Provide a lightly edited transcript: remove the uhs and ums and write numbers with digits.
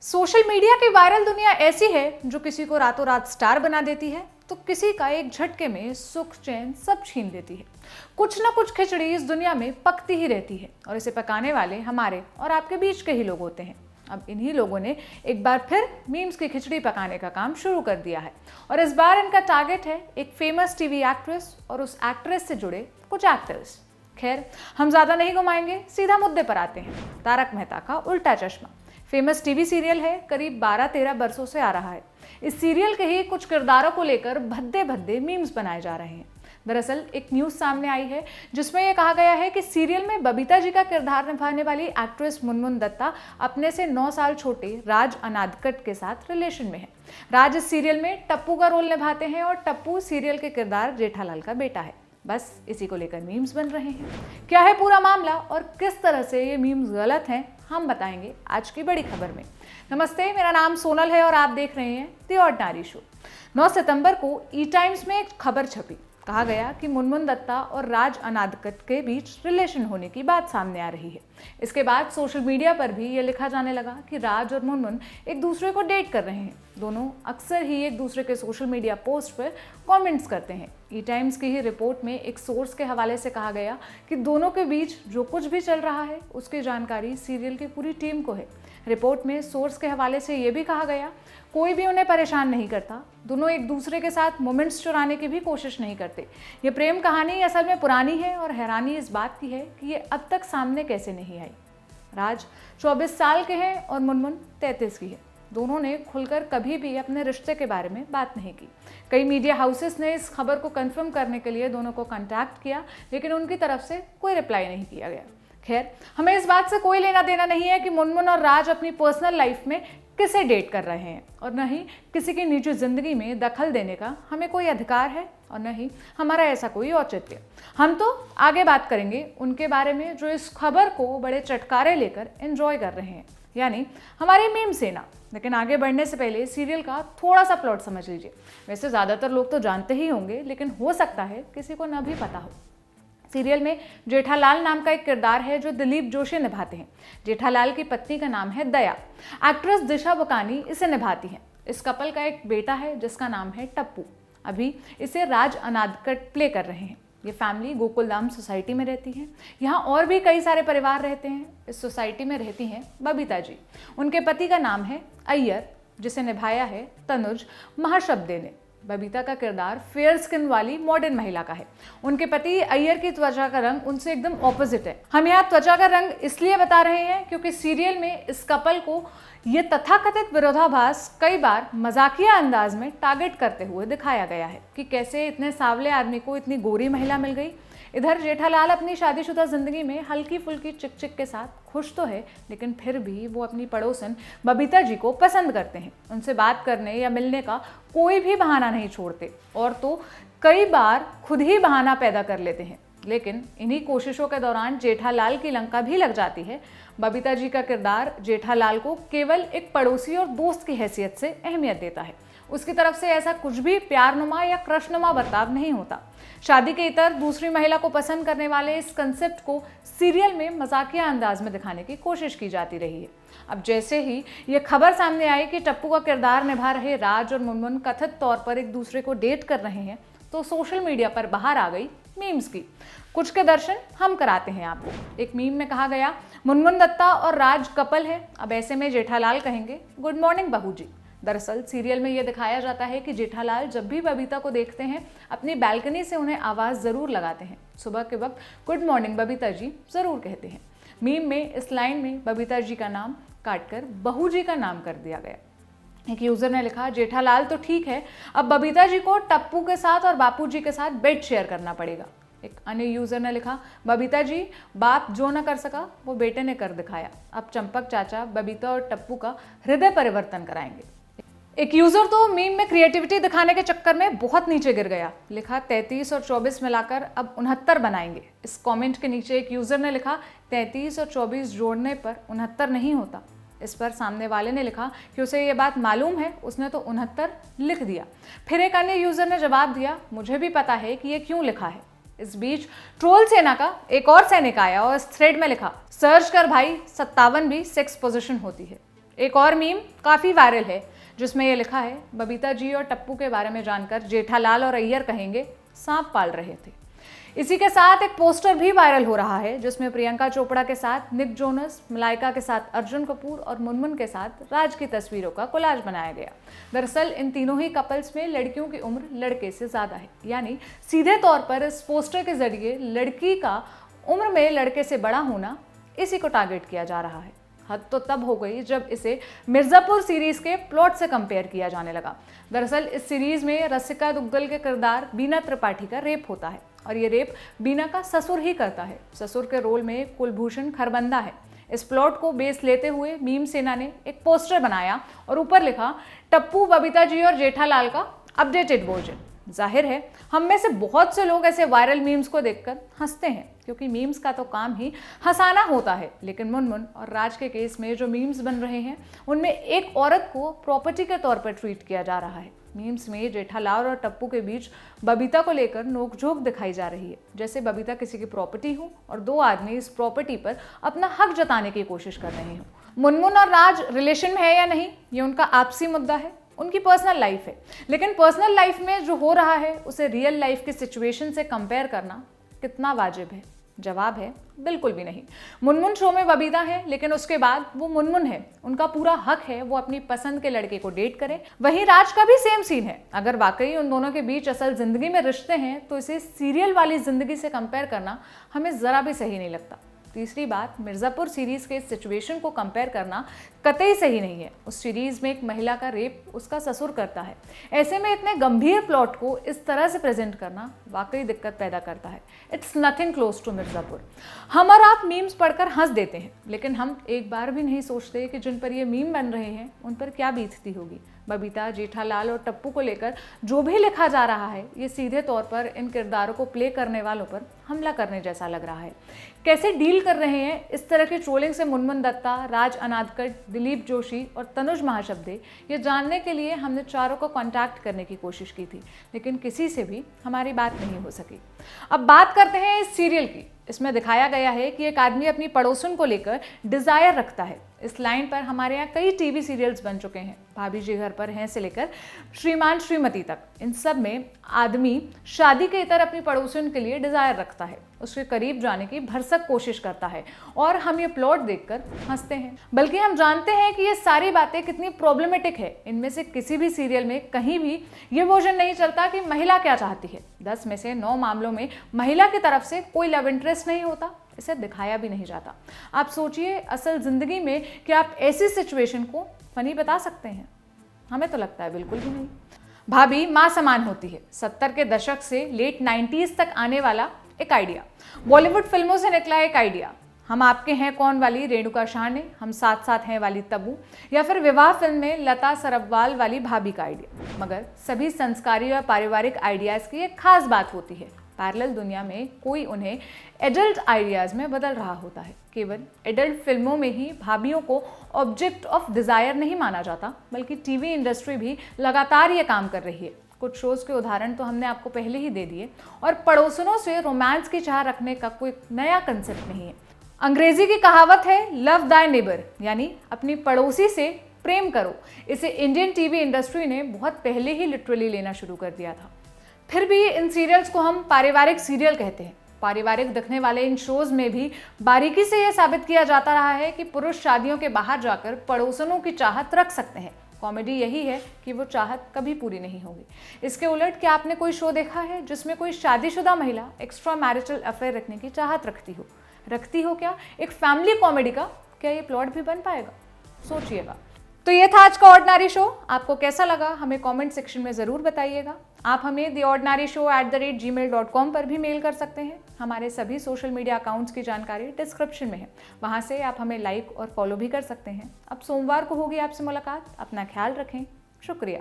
Social media की viral दुनिया ऐसी है जो किसी को रातों रात स्टार बना देती है तो किसी का एक झटके में सुख चैन सब छीन देती है। कुछ ना कुछ खिचड़ी इस दुनिया में पकती ही रहती है और इसे पकाने वाले हमारे और आपके बीच के ही लोग होते हैं। अब इन्हीं लोगों ने एक बार फिर मीम्स की खिचड़ी पकाने का काम शुरू कर दिया है और इस बार इनका टारगेट है एक फेमस टीवी एक्ट्रेस और उस एक्ट्रेस से जुड़े कुछ एक्टर्स। खैर, हम ज्यादा नहीं घुमाएंगे, सीधा मुद्दे पर आते हैं। तारक मेहता का उल्टा चश्मा फेमस टीवी सीरियल है, करीब 12-13 बरसों से आ रहा है। इस सीरियल के ही कुछ किरदारों को लेकर भद्दे भद्दे मीम्स बनाए जा रहे हैं। दरअसल एक न्यूज़ सामने आई है जिसमें यह कहा गया है कि सीरियल में बबीता जी का किरदार निभाने वाली एक्ट्रेस मुनमुन दत्ता अपने से 9 साल छोटे राज अनादकट के साथ रिलेशन में है। राज इस सीरियल में टप्पू का रोल निभाते हैं और टप्पू सीरियल के किरदार जेठालाल का बेटा है। बस इसी को लेकर मीम्स बन रहे हैं। क्या है पूरा मामला और किस तरह से ये मीम्स गलत हैं, हम बताएंगे आज की बड़ी खबर में। नमस्ते, मेरा नाम सोनल है और आप देख रहे हैं द ऑर्डिनरी शो। 9 सितंबर को ई टाइम्स में एक खबर छपी। कहा गया कि मुनमुन दत्ता और राज अनादकट के बीच रिलेशन होने की बात सामने आ रही है। इसके बाद सोशल मीडिया पर भी ये लिखा जाने लगा कि राज और मुनमुन एक दूसरे को डेट कर रहे हैं। दोनों अक्सर ही एक दूसरे के सोशल मीडिया पोस्ट पर कमेंट्स करते हैं। ई टाइम्स की ही रिपोर्ट में एक सोर्स के हवाले से कहा गया कि दोनों के बीच जो कुछ भी चल रहा है उसकी जानकारी सीरियल की पूरी टीम को है। रिपोर्ट में सोर्स के हवाले से ये भी कहा गया, कोई भी उन्हें परेशान नहीं करता। दोनों एक दूसरे के साथ मोमेंट्स चुराने की भी कोशिश नहीं करते। ये प्रेम कहानी असल में पुरानी है और हैरानी इस बात की है कि ये अब तक सामने कैसे नहीं आई। राज 24 साल के हैं और मुनमुन 33 की है। दोनों ने खुलकर कभी भी अपने रिश्ते के बारे में बात नहीं की। कई मीडिया हाउसेस ने इस खबर को कंफर्म करने के लिए दोनों को कांटेक्ट किया, लेकिन उनकी तरफ से कोई रिप्लाई नहीं किया गया। खैर, हमें इस बात से कोई लेना देना नहीं है कि मुनमुन और राज अपनी पर्सनल लाइफ में किसे डेट कर रहे हैं और न ही किसी की निजी जिंदगी में दखल देने का हमें कोई अधिकार है और न ही हमारा ऐसा कोई औचित्य। हम तो आगे बात करेंगे उनके बारे में जो इस खबर को बड़े चटकारे लेकर एंजॉय कर रहे हैं, यानी हमारी मीम सेना। लेकिन आगे बढ़ने से पहले सीरियल का थोड़ा सा प्लॉट समझ लीजिए। वैसे ज़्यादातर लोग तो जानते ही होंगे, लेकिन हो सकता है किसी को न भी पता हो। सीरियल में जेठालाल नाम का एक किरदार है जो दिलीप जोशी निभाते हैं। जेठालाल की पत्नी का नाम है दया। एक्ट्रेस दिशा बुकानी इसे निभाती हैं। इस कपल का एक बेटा है जिसका नाम है टप्पू। अभी इसे राज अनादकट प्ले कर रहे हैं। ये फैमिली गोकुलधाम सोसाइटी में रहती है। यहाँ और भी कई सारे परिवार रहते हैं। इस सोसाइटी में रहती हैं बबीता जी। उनके पति का नाम है अय्यर, जिसे निभाया है तनुज महाशब्दे ने। बबीता का किरदार फेयर स्किन वाली मॉडर्न महिला का है। उनके पति अय्यर की त्वचा का रंग उनसे एकदम ऑपोजिट है। हम यहाँ त्वचा का रंग इसलिए बता रहे हैं क्योंकि सीरियल में इस कपल को ये तथाकथित विरोधाभास कई बार मजाकिया अंदाज में टारगेट करते हुए दिखाया गया है कि कैसे इतने सांवले आदमी को इतनी गोरी महिला मिल गई। इधर जेठालाल अपनी शादीशुदा जिंदगी में हल्की फुल्की चिक चिक के साथ खुश तो है, लेकिन फिर भी वो अपनी पड़ोसन बबीता जी को पसंद करते हैं। उनसे बात करने या मिलने का कोई भी बहाना नहीं छोड़ते और तो कई बार खुद ही बहाना पैदा कर लेते हैं। लेकिन इन्हीं कोशिशों के दौरान जेठालाल की लंका भी लग जाती है। बबीता जी का किरदार जेठालाल को केवल एक पड़ोसी और दोस्त की हैसियत से अहमियत देता है। उसकी तरफ से ऐसा कुछ भी प्यारनुमा या क्रशनुमा बर्ताव नहीं होता। शादी के इतर दूसरी महिला को पसंद करने वाले इस कंसेप्ट को सीरियल में मजाकिया अंदाज में दिखाने की कोशिश की जाती रही है। अब जैसे ही ये खबर सामने आई कि टप्पू का किरदार निभा रहे राज और मुनमुन कथित तौर पर एक दूसरे को डेट कर रहे हैं, तो सोशल मीडिया पर बाहर आ गई मीम्स की। कुछ के दर्शन हम कराते हैं आपको। एक मीम में कहा गया, मुनमुन दत्ता और राज कपल है। अब ऐसे में जेठालाल कहेंगे, गुड मॉर्निंग बहू जी। दरअसल सीरियल में यह दिखाया जाता है कि जेठालाल जब भी बबीता को देखते हैं अपनी बैल्कनी से उन्हें आवाज़ ज़रूर लगाते हैं। सुबह के वक्त गुड मॉर्निंग बबीता जी ज़रूर कहते हैं। मीम में इस लाइन में बबीता जी का नाम काटकर बहू जी का नाम कर दिया गया। एक यूज़र ने लिखा, जेठालाल तो ठीक है, अब बबीता जी को टप्पू के साथ और बापू जी के साथ बेड शेयर करना पड़ेगा। एक अन्य यूज़र ने लिखा, बबीता जी बाप जो न कर सका वो बेटे ने कर दिखाया। अब चंपक चाचा बबीता और टप्पू का हृदय परिवर्तन कराएंगे। एक यूजर तो मीम में क्रिएटिविटी दिखाने के चक्कर में बहुत नीचे गिर गया। लिखा 33 और 24 मिलाकर अब 69 बनाएंगे। इस कमेंट के नीचे एक यूजर ने लिखा 33 और 24 जोड़ने पर 69 नहीं होता। इस पर सामने वाले ने लिखा कि उसे ये बात मालूम है, उसने तो 69 लिख दिया। फिर एक अन्य यूजर ने जवाब दिया, मुझे भी पता है कि ये क्यों लिखा है। इस बीच ट्रोल सेना का एक और सैनिक आया और इस थ्रेड में लिखा, सर्च कर भाई 57 भी सेक्स पोजीशन होती है। एक और मीम काफ़ी वायरल है जिसमें ये लिखा है, बबीता जी और टप्पू के बारे में जानकर जेठालाल और अय्यर कहेंगे सांप पाल रहे थे। इसी के साथ एक पोस्टर भी वायरल हो रहा है जिसमें प्रियंका चोपड़ा के साथ निक जोनस, मलाइका के साथ अर्जुन कपूर और मुनमुन के साथ राज की तस्वीरों का कोलाज बनाया गया। दरअसल इन तीनों ही कपल्स में लड़कियों की उम्र लड़के से ज़्यादा है, यानी सीधे तौर पर इस पोस्टर के जरिए लड़की का उम्र में लड़के से बड़ा होना इसी को टारगेट किया जा रहा है। हद तो तब हो गई जब इसे मिर्जापुर सीरीज के प्लॉट से कंपेयर किया जाने लगा। दरअसल इस सीरीज में रसिका दुग्गल के किरदार बीना त्रिपाठी का रेप होता है और ये रेप बीना का ससुर ही करता है। ससुर के रोल में कुलभूषण खरबंदा है। इस प्लॉट को बेस लेते हुए मीम सेना ने एक पोस्टर बनाया और ऊपर लिखा, टप्पू, बबीता जी और जेठालाल का अपडेटेड वर्जन। जाहिर है हम में से बहुत से लोग ऐसे वायरल मीम्स को देखकर हंसते हैं क्योंकि मीम्स का तो काम ही हंसाना होता है। लेकिन मुनमुन और राज के केस में जो मीम्स बन रहे हैं उनमें एक औरत को प्रॉपर्टी के तौर पर ट्रीट किया जा रहा है। मीम्स में जेठालाल और टप्पू के बीच बबीता को लेकर नोकझोंक दिखाई जा रही है, जैसे बबीता किसी की प्रॉपर्टी हो और दो आदमी इस प्रॉपर्टी पर अपना हक जताने की कोशिश कर रहे हो। मुनमुन और राज रिलेशन में है या नहीं, ये उनका आपसी मुद्दा है, उनकी पर्सनल लाइफ है। लेकिन पर्सनल लाइफ में जो हो रहा है उसे रियल लाइफ की सिचुएशन से कंपेयर करना कितना वाजिब है? जवाब है बिल्कुल भी नहीं। मुनमुन शो में बबीता है लेकिन उसके बाद वो मुनमुन है, उनका पूरा हक है वो अपनी पसंद के लड़के को डेट करें। वहीं राज का भी सेम सीन है। अगर वाकई उन दोनों के बीच असल जिंदगी में रिश्ते हैं तो इसे सीरियल वाली जिंदगी से कंपेयर करना हमें जरा भी सही नहीं लगता। तीसरी बात, मिर्जापुर सीरीज के इस सिचुएशन को कंपेयर करना कतई सही नहीं है। उस सीरीज में एक महिला का रेप उसका ससुर करता है। ऐसे में इतने गंभीर प्लॉट को इस तरह से प्रेजेंट करना वाकई दिक्कत पैदा करता है। It's nothing close to Mirzapur. हम और आप मीम्स पढ़कर हंस देते हैं लेकिन हम एक बार भी नहीं सोचते कि जिन पर ये मीम बन रहे हैं उन पर क्या बीतती होगी। बबीता, जेठालाल और टप्पू को लेकर जो भी लिखा जा रहा है ये सीधे तौर पर इन किरदारों को प्ले करने वालों पर हमला करने जैसा लग रहा है। कैसे डील कर रहे हैं इस तरह की ट्रोलिंग से मुनमुन दत्ता, राज अनादकट, दिलीप जोशी और तनुज महाशब्दे, ये जानने के लिए हमने चारों को कांटेक्ट करने की कोशिश की थी लेकिन किसी से भी हमारी बात नहीं हो सकी। अब बात करते हैं इस सीरियल की। इसमें दिखाया गया है कि एक आदमी अपनी पड़ोसन को लेकर डिज़ायर रखता है। इस लाइन पर हमारे यहाँ कई टीवी सीरियल्स बन चुके हैं, भाभी जी घर पर हैं से लेकर श्रीमान श्रीमती तक। इन सब में आदमी शादी के इतर अपनी पड़ोसन के लिए डिज़ायर रखता है, उसके करीब जाने की भरसक कोशिश करता है और हम ये प्लॉट देखकर हंसते हैं। बल्कि हम जानते हैं कि ये सारी बातें कितनी प्रॉब्लमेटिक है। इनमें से किसी भी सीरियल में कहीं भी ये वर्जन नहीं चलता कि महिला क्या चाहती है। 10 में से 9 मामलों में महिला की तरफ से कोई लव इंटरेस्ट नहीं होता, इसे दिखाया भी नहीं जाता। आप सोचिए असल जिंदगी में कि आप ऐसी सिचुएशन को फनी बता सकते हैं? हमें तो लगता है बिल्कुल भी नहीं। भाभी माँ समान होती है 70 के दशक से लेट 90s तक आने वाला एक आइडिया। बॉलीवुड फिल्मों से निकला एक आइडिया। हम आपके हैं कौन वाली रेणुका शाहने, हम साथ साथ हैं वाली तब्बू, या फिर विवाह फिल्म में लता सरबवाल वाली भाभी का आइडिया। मगर सभी संस्कारी और पारिवारिक आइडियाज़ की एक खास बात होती है, पैरेलल दुनिया में कोई उन्हें एडल्ट आइडियाज़ में बदल रहा होता है। केवल एडल्ट फिल्मों में ही भाभियों को ऑब्जेक्ट ऑफ डिज़ायर नहीं माना जाता, बल्कि टीवी इंडस्ट्री भी लगातार ये काम कर रही है। कुछ शोज़ के उदाहरण तो हमने आपको पहले ही दे दिए। और पड़ोसनों से रोमांस की चाह रखने का कोई नया कंसेप्ट नहीं है। अंग्रेजी की कहावत है लव दाई नेबर, यानी अपनी पड़ोसी से प्रेम करो। इसे इंडियन टीवी इंडस्ट्री ने बहुत पहले ही लिटरली लेना शुरू कर दिया था। फिर भी इन सीरियल्स को हम पारिवारिक सीरियल कहते हैं। पारिवारिक दिखने वाले इन शोज़ में भी बारीकी से यह साबित किया जाता रहा है कि पुरुष शादियों के बाहर जाकर पड़ोसनों की चाहत रख सकते हैं। कॉमेडी यही है कि वो चाहत कभी पूरी नहीं होगी। इसके उलट क्या आपने कोई शो देखा है जिसमें कोई शादीशुदा महिला एक्स्ट्रा मैरिटल अफेयर रखने की चाहत रखती हो क्या? एक फैमिली कॉमेडी का क्या ये प्लॉट भी बन पाएगा? सोचिएगा। तो ये था आज का ऑर्डिनरी शो। आपको कैसा लगा हमें कमेंट सेक्शन में ज़रूर बताइएगा। आप हमें theordinaryshow@gmail.com पर भी मेल कर सकते हैं। हमारे सभी सोशल मीडिया अकाउंट्स की जानकारी डिस्क्रिप्शन में है, वहाँ से आप हमें लाइक और फॉलो भी कर सकते हैं। अब सोमवार को होगी आपसे मुलाकात। अपना ख्याल रखें। शुक्रिया।